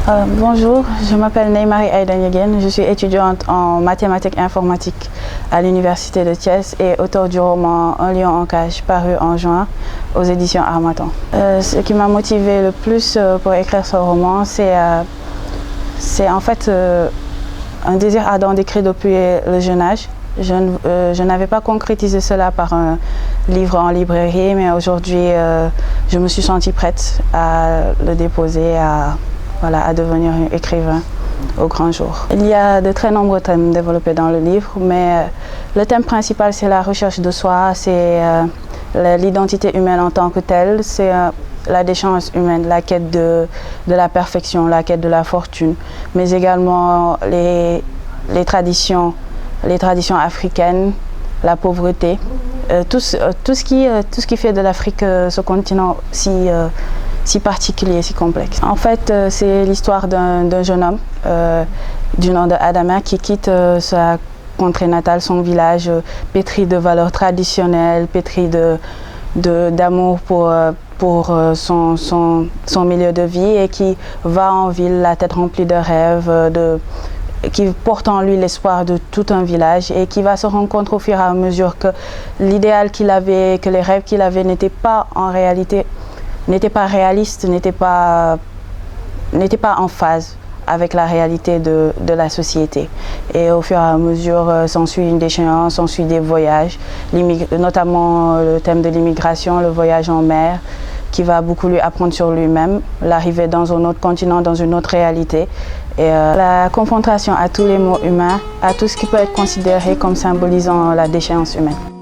Bonjour, je m'appelle Neymarie Aïda Ndiéguène, je suis étudiante en mathématiques et informatique à l'Université de Thiès et auteure du roman Un lion en cage paru en juin aux éditions Harmattan. Ce qui m'a motivée le plus pour écrire ce roman, c'est en fait un désir ardent d'écrire depuis le jeune âge. Je n'avais pas concrétisé cela par un livre en librairie, mais aujourd'hui je me suis sentie prête à le déposer, à devenir écrivain au grand jour. Il y a de très nombreux thèmes développés dans le livre, mais le thème principal, c'est la recherche de soi, c'est l'identité humaine en tant que telle, c'est la déchéance humaine, la quête de la perfection, la quête de la fortune, mais également les traditions africaines, la pauvreté, tout ce qui fait de l'Afrique ce continent si particulier, si complexe. En fait, c'est l'histoire d'un jeune homme du nom de Adama qui quitte sa contrée natale, son village pétri de valeurs traditionnelles, pétri d'amour pour son milieu de vie et qui va en ville la tête remplie de rêves, qui porte en lui l'espoir de tout un village et qui va se rendre compte au fur et à mesure que l'idéal qu'il avait, que les rêves qu'il avait n'étaient pas en réalité, n'étaient pas réalistes, n'étaient pas en phase avec la réalité de la société. Et au fur et à mesure, s'ensuit une déchéance, s'ensuit des voyages, notamment le thème de l'immigration, le voyage en mer, qui va beaucoup lui apprendre sur lui-même, l'arrivée dans un autre continent, dans une autre réalité. Et la confrontation à tous les mots humains, à tout ce qui peut être considéré comme symbolisant la déchéance humaine.